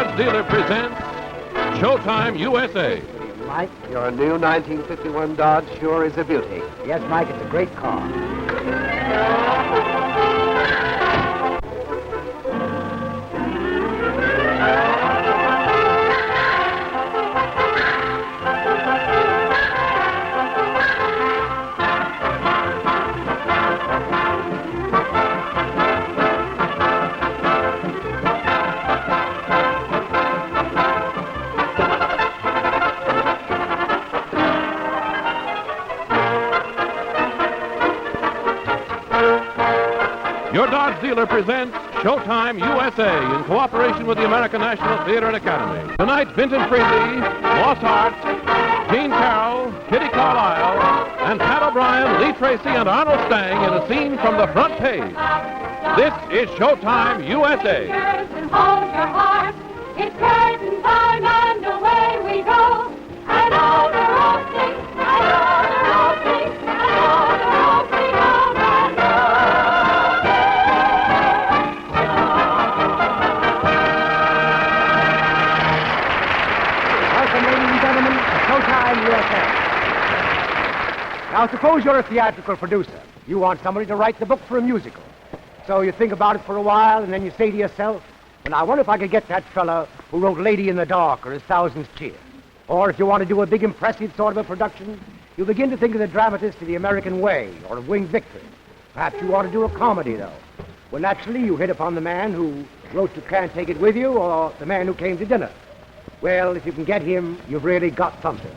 Dodge dealer presents Showtime U.S.A. Mike? Your new 1951 Dodge sure is a beauty. Yes, Mike, it's a great car. Your Dodge dealer presents Showtime U.S.A. in cooperation with the American National Theater and Academy. Tonight, Vinton Freely, Moss Hart, Gene Carroll, Kitty Carlisle, and Pat O'Brien, Lee Tracy, and Arnold Stang in a scene from the front page. This is Showtime U.S.A. And hold your heart. It's curtain time and away we go. And all the roasting, and all the roasting, and all the roasting over and Welcome, ladies and gentlemen, to Showtime U.S.A. Now, suppose you're a theatrical producer. You want somebody to write the book for a musical. So you think about it for a while, and then you say to yourself, well, I wonder if I could get that fella who wrote Lady in the Dark or His Thousandth Cheer. Or if you want to do a big, impressive sort of a production, you begin to think of the dramatist of The American Way or of Winged Victory. Perhaps you ought to do a comedy, though. Well, naturally, you hit upon the man who wrote You Can't Take It With You or the man who came to dinner. Well, if you can get him, you've really got something.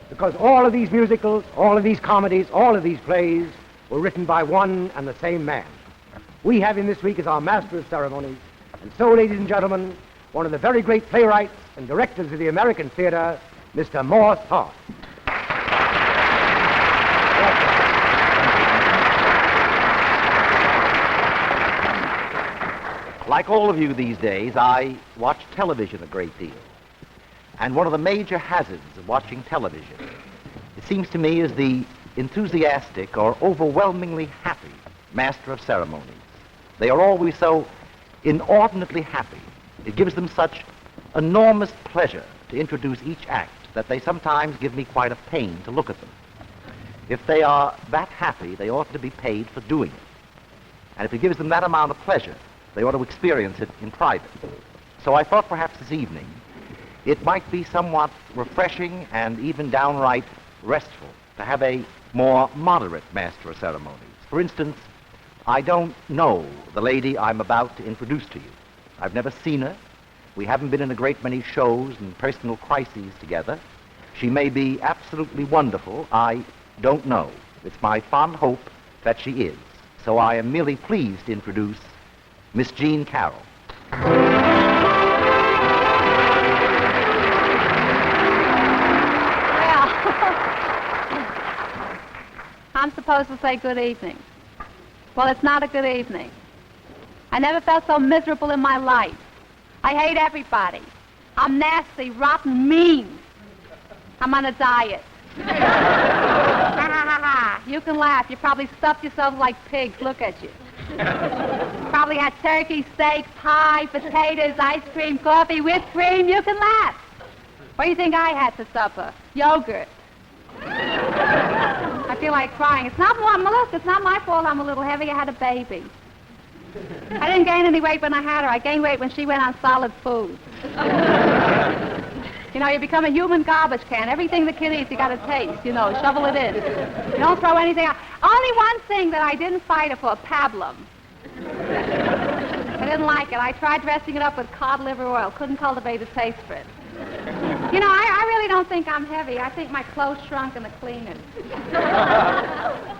Because all of these musicals, all of these comedies, all of these plays were written by one and the same man. We have him this week as our master of ceremonies. And so, ladies and gentlemen, one of the very great playwrights and directors of the American theater, Mr. Moss Hart. Like all of you these days, I watch television a great deal. And one of the major hazards of watching television, it seems to me, is the enthusiastic or overwhelmingly happy master of ceremonies. They are always so inordinately happy. It gives them such enormous pleasure to introduce each act that they sometimes give me quite a pain to look at them. If they are that happy, they ought to be paid for doing it. And if it gives them that amount of pleasure, they ought to experience it in private. So I thought perhaps this evening it might be somewhat refreshing and even downright restful to have a more moderate master of ceremonies. For instance, I don't know the lady I'm about to introduce to you. I've never seen her. We haven't been in a great many shows and personal crises together. She may be absolutely wonderful. I don't know. It's my fond hope that she is. So I am merely pleased to introduce Miss Jean Carroll. Well, I'm supposed to say good evening. Well, it's not a good evening. I never felt so miserable in my life. I hate everybody. I'm nasty, rotten, mean. I'm on a diet. You can laugh. You probably stuffed yourselves like pigs. Look at you. Probably had turkey, steak, pie, potatoes, ice cream, coffee, whipped cream. You can laugh. What do you think I had for supper? Yogurt. I feel like crying. It's not my fault I'm a little heavy. I had a baby. I didn't gain any weight when I had her. I gained weight when she went on solid food. You know, you become a human garbage can. Everything the kid eats, you got to taste. You know, shovel it in. You don't throw anything out. Only one thing that I didn't fight her for, pablum. I didn't like it. I tried dressing it up with cod liver oil. Couldn't cultivate a taste for it. You know, I really don't think I'm heavy. I think my clothes shrunk in the cleaners.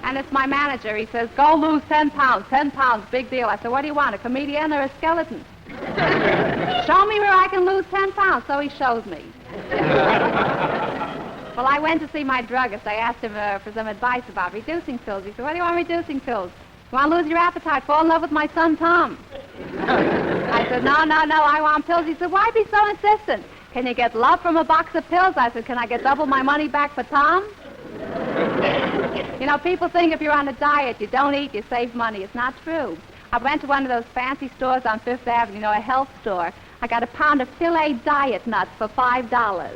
And it's my manager. He says, go lose 10 pounds. 10 pounds, big deal. I said, what do you want, a comedian or a skeleton? Show me where I can lose 10 pounds. So he shows me. Well, I went to see my druggist. I asked him for some advice about reducing pills. He said, what do you want reducing pills? You want to lose your appetite? Fall in love with my son, Tom. I said, no, I want pills. He said, why be so insistent? Can you get love from a box of pills? I said, can I get double my money back for Tom? You know, people think if you're on a diet, you don't eat, you save money. It's not true. I went to one of those fancy stores on Fifth Avenue, you know, a health store. I got a pound of filet diet nuts for $5.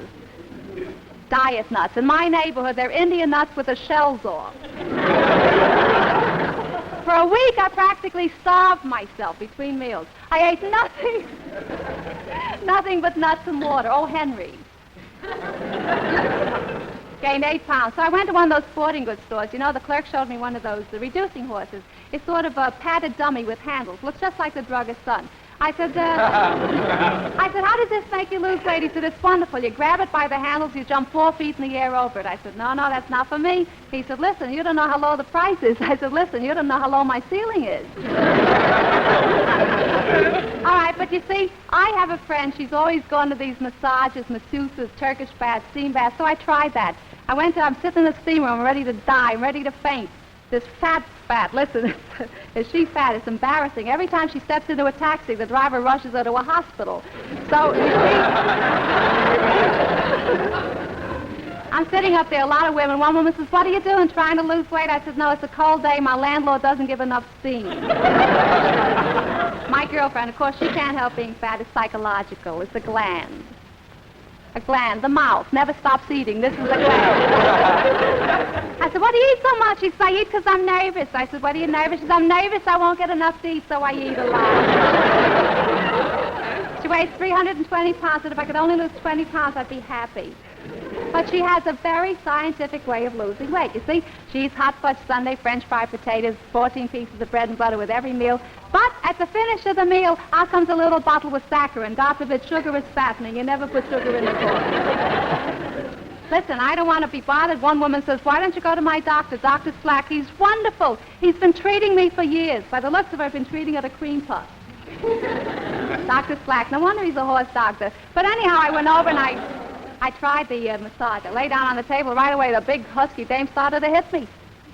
Diet nuts. In my neighborhood, they're Indian nuts with the shells off. For a week, I practically starved myself between meals. I ate nothing but nuts and water. Oh, Henry. Gained 8 pounds. So I went to one of those sporting goods stores. You know, the clerk showed me one of those, the reducing horses. It's sort of a padded dummy with handles. Looks just like the druggist's son. I said, how does this make you lose weight? He said, it's wonderful. You grab it by the handles, you jump 4 feet in the air over it. I said, no, that's not for me. He said, listen, you don't know how low the price is. I said, listen, you don't know how low my ceiling is. All right, but you see, I have a friend. She's always gone to these massages, masseuses, Turkish baths, steam baths, so I tried that. I'm sitting in the steam room, I'm ready to die, I'm ready to faint. This fat, listen, is she fat? It's embarrassing. Every time she steps into a taxi, the driver rushes her to a hospital. So, you see, I'm sitting up there, a lot of women. One woman says, what are you doing, trying to lose weight? I said, no, it's a cold day. My landlord doesn't give enough steam. My girlfriend, of course, she can't help being fat. It's psychological. It's a gland. A gland, the mouth, never stops eating. This is a gland. I said, what do you eat so much? She said, I eat because I'm nervous. I said, what are you nervous? She said, I'm nervous I won't get enough to eat, so I eat a lot. She weighs 320 pounds, and if I could only lose 20 pounds, I'd be happy. But she has a very scientific way of losing weight. You see, she eats hot fudge sundae, French fried potatoes, 14 pieces of bread and butter with every meal. But at the finish of the meal, out comes a little bottle with saccharin. God forbid, sugar is fattening. You never put sugar in the coffee. Listen, I don't want to be bothered. One woman says, why don't you go to my doctor, Dr. Slack? He's wonderful. He's been treating me for years. By the looks of it, I've been treating her to cream puff. Dr. Slack. No wonder he's a horse doctor. But anyhow, I went over and I tried the massage. I lay down on the table. Right away, the big husky dame started to hit me.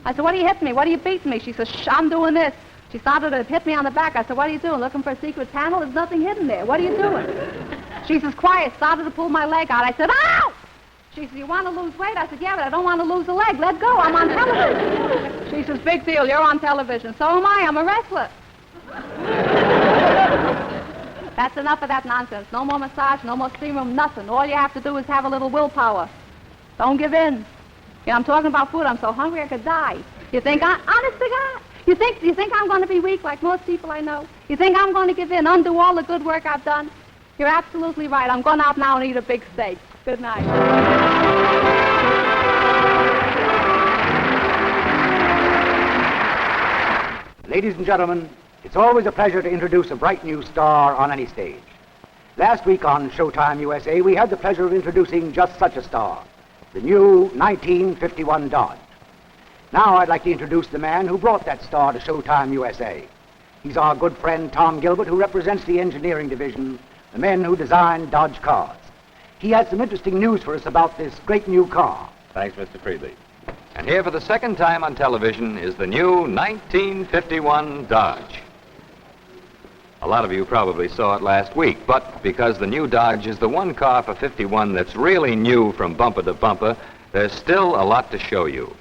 I said, what are you hitting me? What are you beating me? She says, shh, I'm doing this. She started to hit me on the back. I said, what are you doing? Looking for a secret panel? There's nothing hidden there. What are you doing? She says, quiet. Started to pull my leg out. I said, ow! She says, you want to lose weight? I said, yeah, but I don't want to lose a leg. Let go. I'm on television. She says, big deal. You're on television. So am I. I'm a wrestler. That's enough of that nonsense. No more massage, no more steam room, nothing. All you have to do is have a little willpower. Don't give in. You know, I'm talking about food. I'm so hungry I could die. You think, honest to God, you think I'm going to be weak like most people I know? You think I'm going to give in, undo all the good work I've done? You're absolutely right. I'm going out now and eat a big steak. Good night. Ladies and gentlemen, it's always a pleasure to introduce a bright new star on any stage. Last week on Showtime U.S.A., we had the pleasure of introducing just such a star, the new 1951 Dodge. Now I'd like to introduce the man who brought that star to Showtime U.S.A. He's our good friend Tom Gilbert, who represents the engineering division, the men who design Dodge cars. He has some interesting news for us about this great new car. Thanks, Mr. Friedley. And here for the second time on television is the new 1951 Dodge. A lot of you probably saw it last week, but because the new Dodge is the one car for 51 that's really new from bumper to bumper, there's still a lot to show you.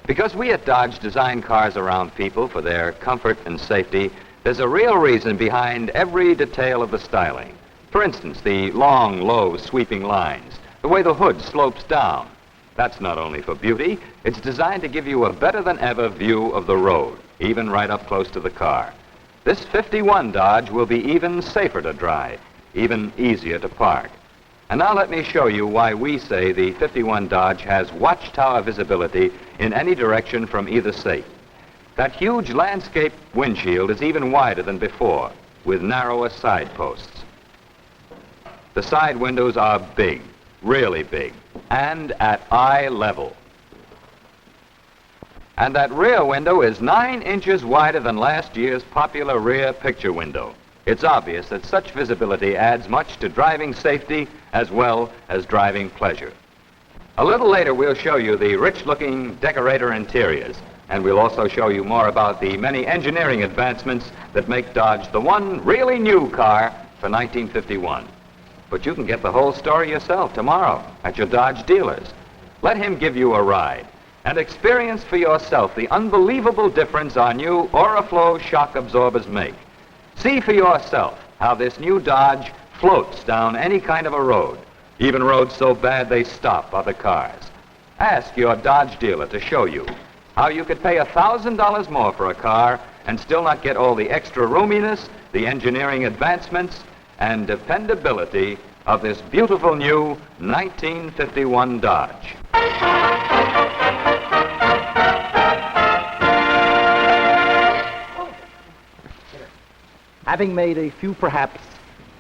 Because we at Dodge design cars around people for their comfort and safety, there's a real reason behind every detail of the styling. For instance, the long, low, sweeping lines, the way the hood slopes down. That's not only for beauty, it's designed to give you a better than ever view of the road, even right up close to the car. This 51 Dodge will be even safer to drive, even easier to park. And now let me show you why we say the 51 Dodge has watchtower visibility in any direction from either state. That huge landscape windshield is even wider than before, with narrower side posts. The side windows are big, really big, and at eye level. And that rear window is 9 inches wider than last year's popular rear picture window. It's obvious that such visibility adds much to driving safety as well as driving pleasure. A little later, we'll show you the rich-looking decorator interiors, and we'll also show you more about the many engineering advancements that make Dodge the one really new car for 1951. But you can get the whole story yourself tomorrow at your Dodge dealers. Let him give you a ride and experience for yourself the unbelievable difference our new Oriflow shock absorbers make. See for yourself how this new Dodge floats down any kind of a road, even roads so bad they stop other cars. Ask your Dodge dealer to show you how you could pay $1,000 more for a car and still not get all the extra roominess, the engineering advancements, and dependability of this beautiful new 1951 Dodge. Having made a few perhaps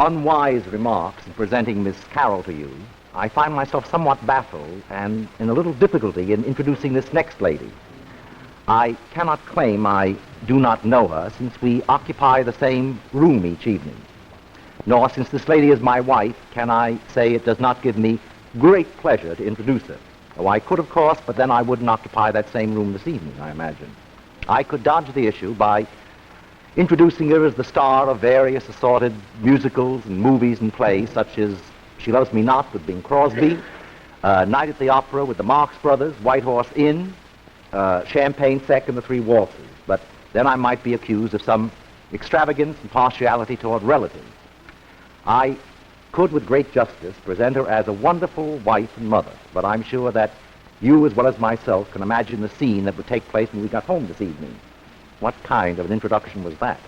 unwise remarks in presenting Miss Carroll to you, I find myself somewhat baffled and in a little difficulty in introducing this next lady. I cannot claim I do not know her, since we occupy the same room each evening. Nor, since this lady is my wife, can I say it does not give me great pleasure to introduce her. Oh, I could, of course, but then I wouldn't occupy that same room this evening, I imagine. I could dodge the issue by introducing her as the star of various assorted musicals and movies and plays, such as She Loves Me Not with Bing Crosby, Night at the Opera with the Marx Brothers, White Horse Inn, Champagne Sec and the Three Waltzes. But then I might be accused of some extravagance and partiality toward relatives. I could with great justice present her as a wonderful wife and mother, but I'm sure that you as well as myself can imagine the scene that would take place when we got home this evening. What kind of an introduction was that?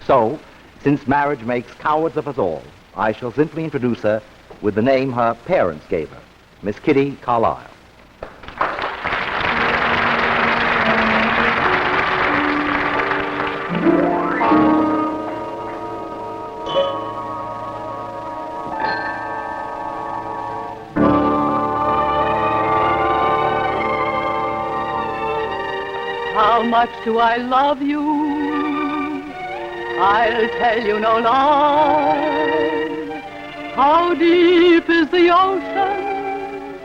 So, since marriage makes cowards of us all, I shall simply introduce her with the name her parents gave her, Miss Kitty Carlisle. How much do I love you? I'll tell you no lie. How deep is the ocean?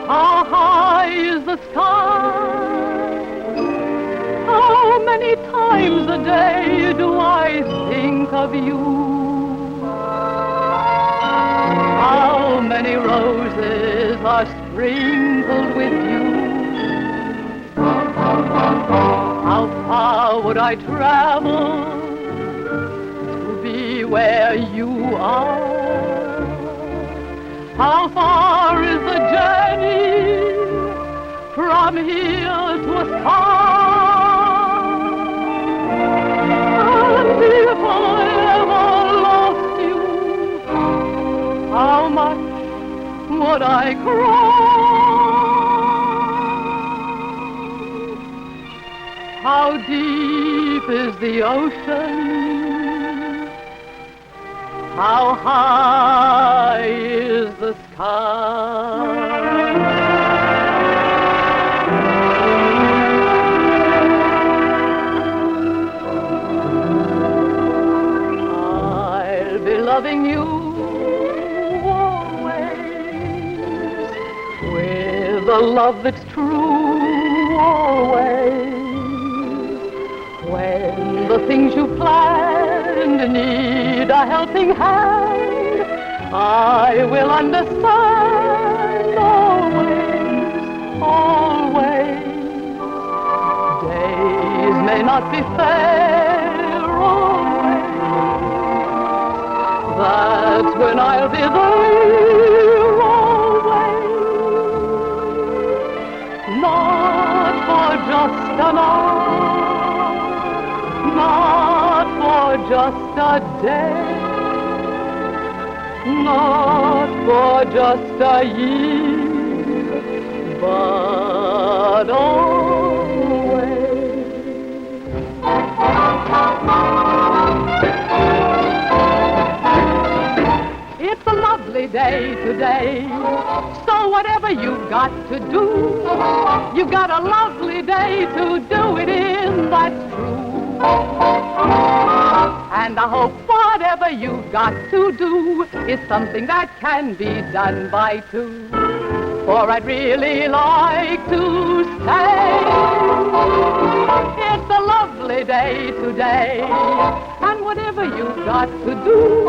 How high is the sky? How many times a day do I think of you? How many roses are sprinkled with you? How far would I travel to be where you are? How far is the journey from here to a star? And if I ever lost you, how much would I cry? How deep is the ocean? How high is the sky? I'll be loving you always with a love that's true always. When the things you planned need a helping hand, I will understand always, always. Days may not be fair always. That's when I'll be there always. Not for just an hour, not for just a day, not for just a year, but always. It's a lovely day today, so whatever you've got to do, you've got a lovely day to do it in, that's true. And I hope whatever you've got to do is something that can be done by two. For I'd really like to say it's a lovely day today. And whatever you've got to do,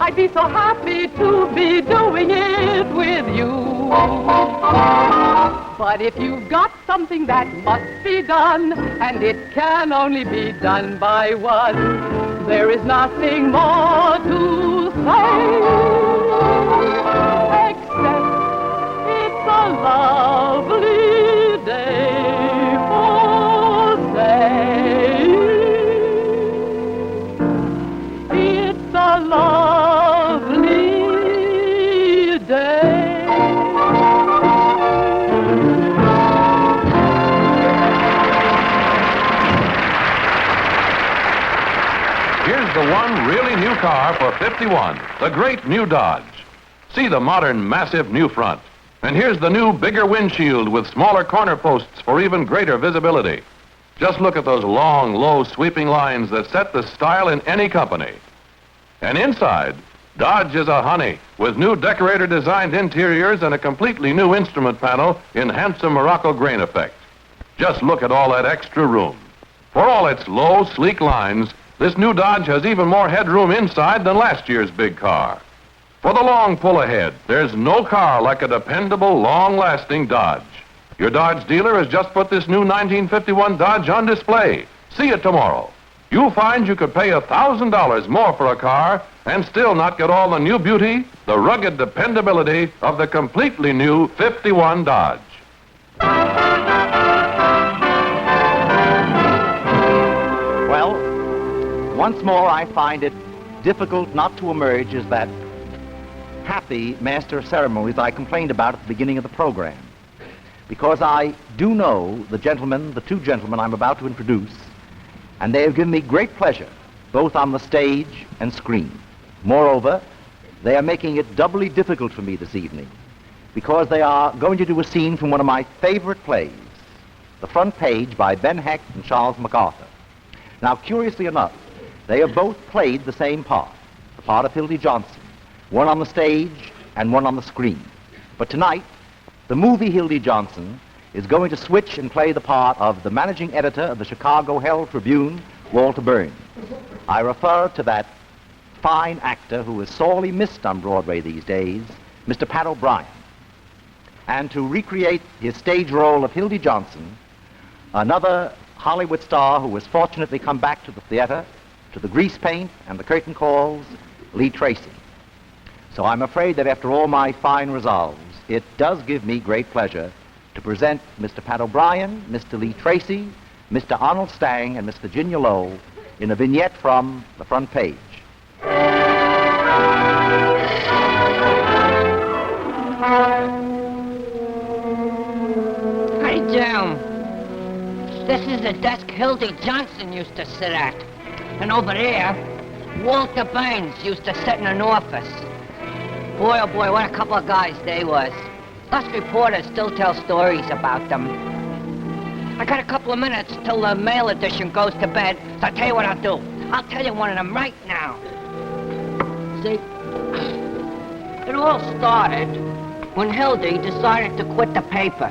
I'd be so happy to be doing it with you. But if you've got something that must be done, and it can only be done by one, There is nothing more to say, except it's a lovely day for saying it's a lovely day. Here's the one really new car for 51, the great new Dodge. See the modern, massive new front. And here's the new, bigger windshield with smaller corner posts for even greater visibility. Just look at those long, low, sweeping lines that set the style in any company. And inside, Dodge is a honey with new decorator-designed interiors and a completely new instrument panel in handsome Morocco grain effect. Just look at all that extra room. For all its low, sleek lines, this new Dodge has even more headroom inside than last year's big car. For the long pull ahead, there's no car like a dependable, long-lasting Dodge. Your Dodge dealer has just put this new 1951 Dodge on display. See it tomorrow. You'll find you could pay $1,000 more for a car and still not get all the new beauty, the rugged dependability of the completely new 51 Dodge. Well, once more I find it difficult not to emerge as that happy master of ceremonies I complained about at the beginning of the program. Because I do know the two gentlemen I'm about to introduce, and they have given me great pleasure, both on the stage and screen. Moreover, they are making it doubly difficult for me this evening, because they are going to do a scene from one of my favorite plays, The Front Page by Ben Hecht and Charles MacArthur. Now, curiously enough, they have both played the same part, the part of Hildy Johnson, one on the stage and one on the screen. But tonight, the movie Hildy Johnson is going to switch and play the part of the managing editor of the Chicago Herald Tribune, Walter Burns. I refer to that fine actor who is sorely missed on Broadway these days, Mr. Pat O'Brien. And to recreate his stage role of Hildy Johnson, another Hollywood star who has fortunately come back to the theater, to the grease paint and the curtain calls, Lee Tracy. So I'm afraid that after all my fine resolves, it does give me great pleasure to present Mr. Pat O'Brien, Mr. Lee Tracy, Mr. Arnold Stang, and Miss Virginia Lowe in a vignette from The Front Page. How do you do? This is the desk Hildy Johnson used to sit at. And over there, Walter Burns used to sit in an office. Boy, oh boy, what a couple of guys they was. Us reporters still tell stories about them. I got a couple of minutes till the mail edition goes to bed, so I'll tell you what I'll do. I'll tell you one of them right now. See, it all started when Hildy decided to quit the paper.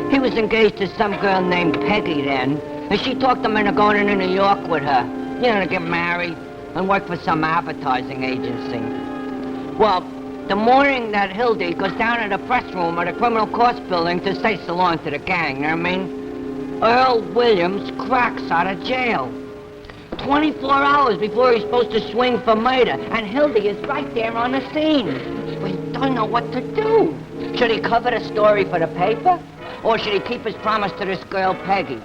He was engaged to some girl named Peggy then, and she talked him into going to New York with her, you know, to get married and work for some advertising agency. Well, the morning that Hildy goes down to the press room of the Criminal Courts building to say so long to the gang, you know what I mean? Earl Williams cracks out of jail. 24 hours before he's supposed to swing for murder, and Hildy is right there on the scene. But he don't know what to do. Should he cover the story for the paper, or should he keep his promise to this girl, Peggy?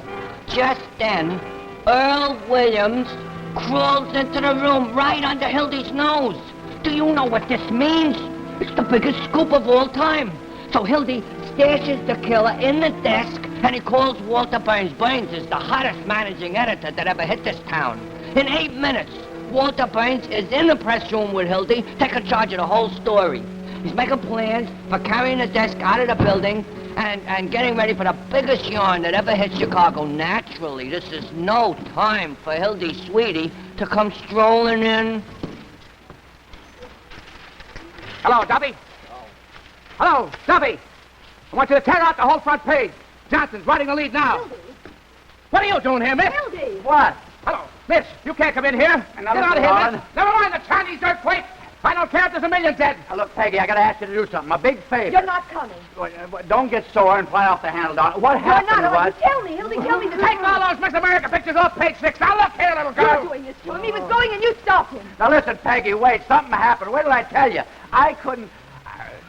Just then, Earl Williams crawls into the room right under Hildy's nose. Do you know what this means? It's the biggest scoop of all time. So Hildy stashes the killer in the desk, and he calls Walter Burns. Burns is the hottest managing editor that ever hit this town. In 8 minutes, Walter Burns is in the press room with Hildy, taking charge of the whole story. He's making plans for carrying the desk out of the building and getting ready for the biggest yarn that ever hit Chicago. Naturally, this is no time for Hildy Sweetie to come strolling in. Hello, Duffy. Hello, Duffy. I want you to tear out the whole front page. Johnson's writing the lead now. Hildy. What are you doing here, miss? Hildy. What? Hello, miss. You can't come in here. Get out of here, miss. Never mind the Chinese earthquake. I don't care if there's a million dead. Now, look, Peggy, I got to ask you to do something. A big favor. You're not coming. Don't get sore and fly off the handle, Don. What You're happened not. was... Tell me. Hildy, tell me the Take truth. all those Miss America pictures off page 6. Now, look here, little girl. You're doing this to him. He was going and you stopped him. Now, listen, Peggy, wait. Something happened. Wait till I tell you. I couldn't...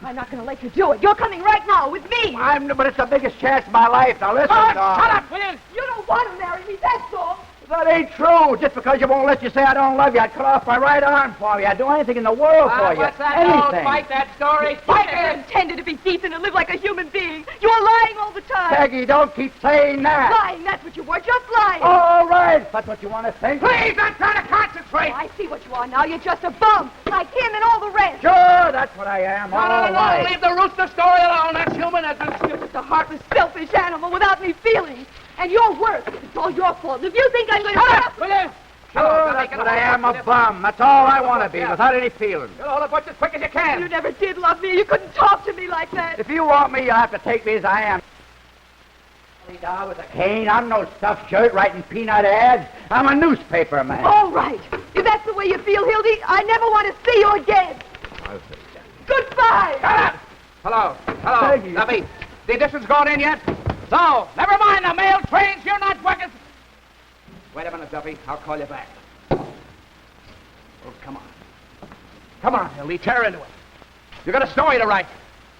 I'm not going to let you do it. You're coming right now with me. But it's the biggest chance of my life. Now, listen, Don. Shut up, will you? You don't want to marry me, that's all. That ain't true. Just because you won't let you say I don't love you, I'd cut off my right arm for you. I'd do anything in the world for you. What's that? Anything. Don't fight that story. Fight it. Intended to be decent and live like a human being. You're lying all the time. Peggy, don't keep saying that. Lying, that's what you were, just lying. All right, if that's what you want to think. Please, I'm trying to concentrate. I see what you are now. You're just a bum, like him and all the rest. Sure, that's what I am. No, all right. leave the rooster story alone. That's humanism. You're just a heartless, selfish animal without any feelings. And your work. It's all your fault. If you think I'm going to... Shut up, will you? Sure, that's what I am, a bum. That's all I want to be, without any feelings. Get all the butch as quick as you can. You never did love me. You couldn't talk to me like that. If you want me, you'll have to take me as I am. Down with a cane. I'm no stuffed shirt writing peanut ads. I'm a newspaper man. All right. If that's the way you feel, Hildy, I never want to see you again. Goodbye. Shut up. Hello. Peggy. Duffy, the edition's gone in yet? So, never mind the mail trains. You're not working. Wait a minute, Duffy. I'll call you back. Oh, come on. Come on, Hildy. Tear into it. You got a story to write.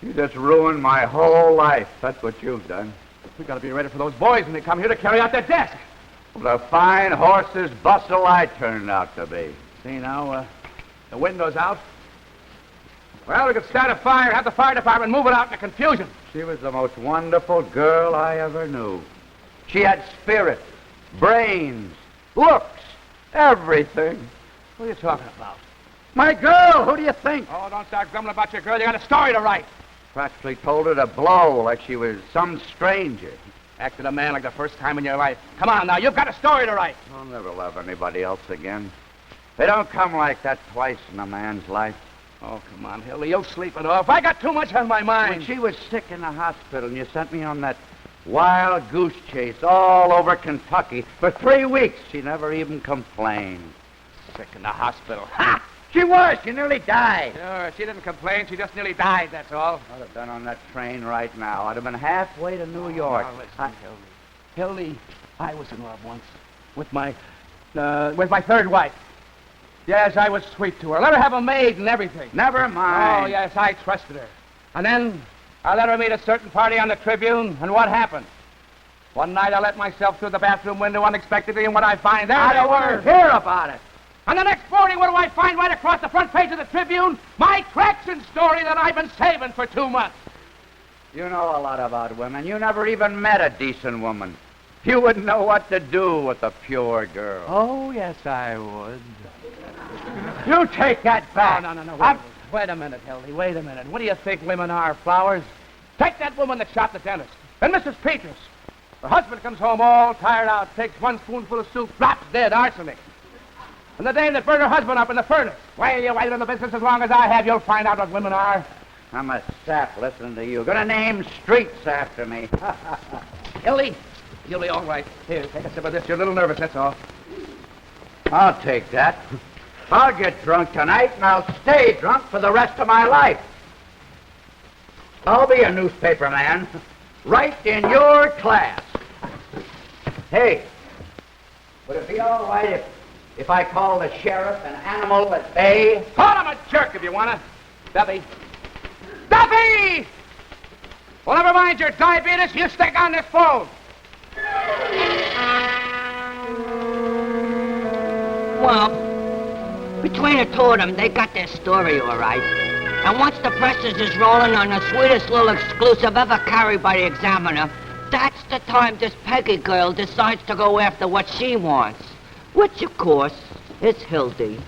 You just ruined my whole life. That's what you've done. We got to be ready for those boys when they come here to carry out their desk. What a fine horse's bustle I turned out to be. See now, the window's out. Well, we could start a fire, have the fire department move it out in the confusion. She was the most wonderful girl I ever knew. She had spirit, brains, looks, everything. What are you talking about? My girl, who do you think? Oh, don't start grumbling about your girl. You got a story to write. Practically told her to blow like she was some stranger. Acted a man like the first time in your life. Come on now, you've got a story to write. I'll never love anybody else again. They don't come like that twice in a man's life. Oh, come on, Hildy, you'll sleep it off. I got too much on my mind. When she was sick in the hospital and you sent me on that wild goose chase all over Kentucky, for 3 weeks she never even complained. Sick in the hospital. Ha! She was. She nearly died. Sure, she didn't complain. She just nearly died, that's all. I'd have been on that train right now. I'd have been halfway to New York. Oh, listen, Hildy, I was in love once with my third wife. Yes, I was sweet to her. Let her have a maid and everything. Never mind. Oh, yes, I trusted her. And then I let her meet a certain party on the Tribune, and what happened? One night I let myself through the bathroom window unexpectedly, and what I find there I don't want to hear about it. And the next morning, what do I find right across the front page of the Tribune? My traction story that I've been saving for 2 months. You know a lot about women. You never even met a decent woman. You wouldn't know what to do with a pure girl. Oh, yes, I would. You take that back. No. Wait a minute, Hildy. Wait a minute. What do you think women are, flowers? Take that woman that shot the dentist. And Mrs. Petrus. Her husband comes home all tired out, takes 1 spoonful of soup, drops dead, arsenic. And the dame that burned her husband up in the furnace. Well, you wait in the business as long as I have, you'll find out what women are. I'm a sap listening to you. Gonna name streets after me. Hildy, you'll be all right. Here, take a sip of this. You're a little nervous, that's all. I'll take that. I'll get drunk tonight, and I'll stay drunk for the rest of my life. I'll be a newspaper man, right in your class. Hey, would it be all right if I call the sheriff an animal at bay? Call him a jerk if you want to. Duffy! Duffy! Well, never mind your diabetes. You stick on this phone. Well, between the two of them, they got their story all right. And once the presses is rolling on the sweetest little exclusive ever carried by the Examiner, that's the time this Peggy girl decides to go after what she wants. Which, of course, is Hildy.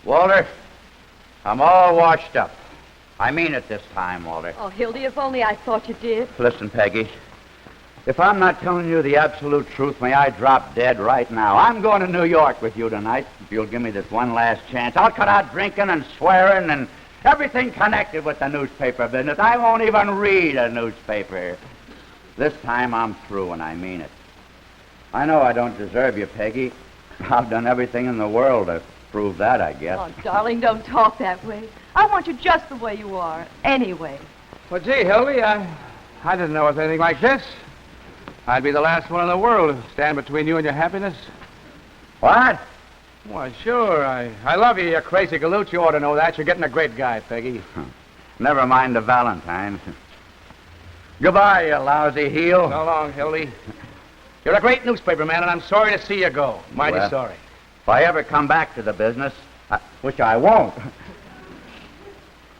Walter, I'm all washed up. I mean it this time, Walter. Oh, Hildy, if only I thought you did. Listen, Peggy. If I'm not telling you the absolute truth, may I drop dead right now. I'm going to New York with you tonight. If you'll give me this one last chance, I'll cut out drinking and swearing and everything connected with the newspaper business. I won't even read a newspaper. This time I'm through, and I mean it. I know I don't deserve you, Peggy. I've done everything in the world to prove that, I guess. Oh, darling, don't talk that way. I want you just the way you are, anyway. Well, gee, Hildy, I didn't know it was anything like this. I'd be the last one in the world to stand between you and your happiness. What? Why, sure. I love you, you crazy galoot. You ought to know that. You're getting a great guy, Peggy. Never mind the Valentine. Goodbye, you lousy heel. So long, Hildy. You're a great newspaper man, and I'm sorry to see you go. Mighty Well, sorry. If I ever come back to the business, which I won't,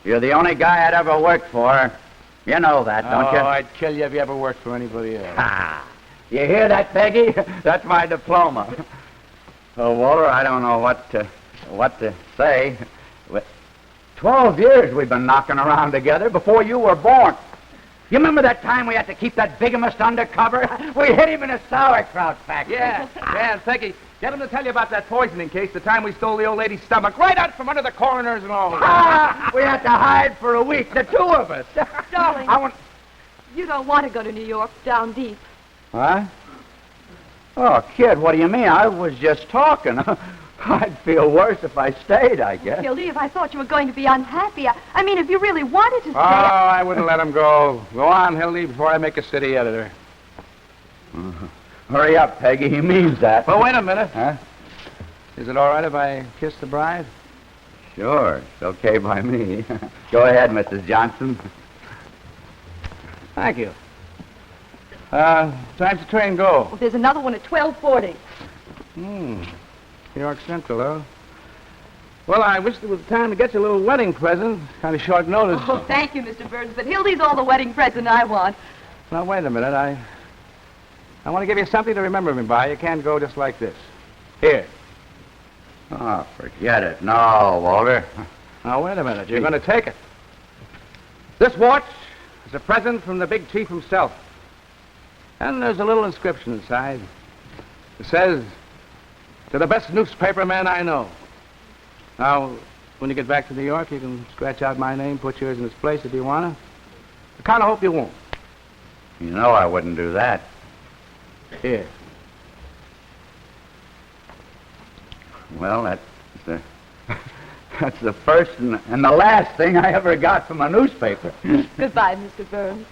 you're the only guy I'd ever work for. You know that, don't you? Oh, I'd kill you if you ever worked for anybody else. Ha! You hear that, Peggy? That's my diploma. Oh, Walter, I don't know what to say. 12 years we've been knocking around together before you were born. You remember that time we had to keep that bigamist undercover? We hid him in a sauerkraut factory. Yeah, and Peggy, get him to tell you about that poisoning case, the time we stole the old lady's stomach, right out from under the coroners and all. We had to hide for a week, the two of us. Darling, I want... you don't want to go to New York, down deep. Huh? Oh, kid, what do you mean? I was just talking. I'd feel worse if I stayed, I guess. Hildy, if I thought you were going to be unhappy, I mean, if you really wanted to stay... Oh, I wouldn't let him go. Go on, Hildy, before I make a city editor. Hurry up, Peggy. He means that. Well, wait a minute. Huh? Is it all right if I kiss the bride? Sure. It's okay by me. Go ahead, Mrs. Johnson. Thank you. Time's the train go? Well, there's another one at 12:40. New York Central, huh? Well, I wish there was time to get you a little wedding present. Kind of short notice. Oh, thank you, Mr. Burns, but Hildy's all the wedding present I want. Now, wait a minute. I want to give you something to remember me by. You can't go just like this. Here. Oh, forget it. No, Walter. Now, wait a minute. You're going to take it. This watch is a present from the big chief himself. And there's a little inscription inside. It says, to the best newspaper man I know. Now, when you get back to New York, you can scratch out my name, put yours in its place if you want to. I kind of hope you won't. You know I wouldn't do that. Here. Well, that's the first and the last thing I ever got from a newspaper. Goodbye, Mr. Burns.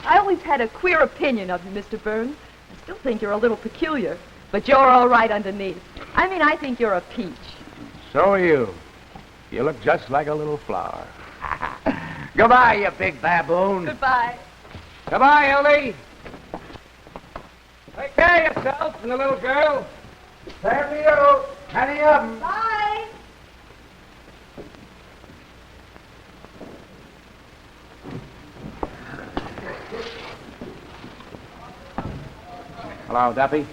I always had a queer opinion of you, Mr. Burns. I still think you're a little peculiar, but you're all right underneath. I mean, I think you're a peach. So are you. You look just like a little flower. Goodbye, you big baboon. Goodbye. Goodbye, Hildy. Take care of yourself and the little girl. There we go. Penny of 'em. Bye. Hello, Duffy.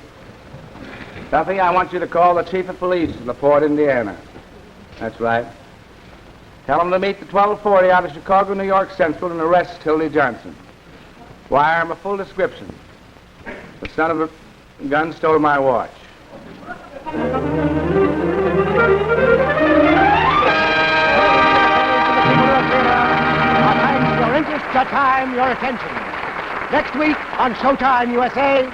Duffy, I want you to call the chief of police of LaPorte, Indiana. That's right. Tell him to meet the 1240 out of Chicago, New York Central and arrest Hildy Johnson. Wire him a full description. The son of a gun stole my watch. Your interest, your time, your attention. Next week on Showtime USA.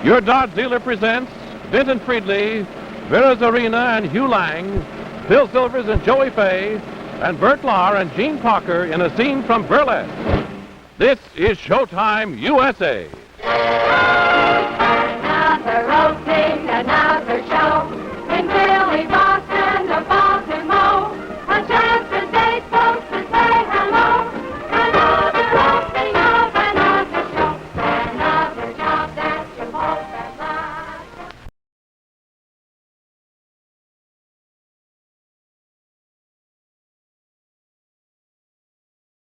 Your Dodge dealer presents Vinton Friedley, Vera Zarina and Hugh Lang, Bill Silvers and Joey Fay, and Bert Lahr and Gene Parker in a scene from Burlesque. This is Showtime USA.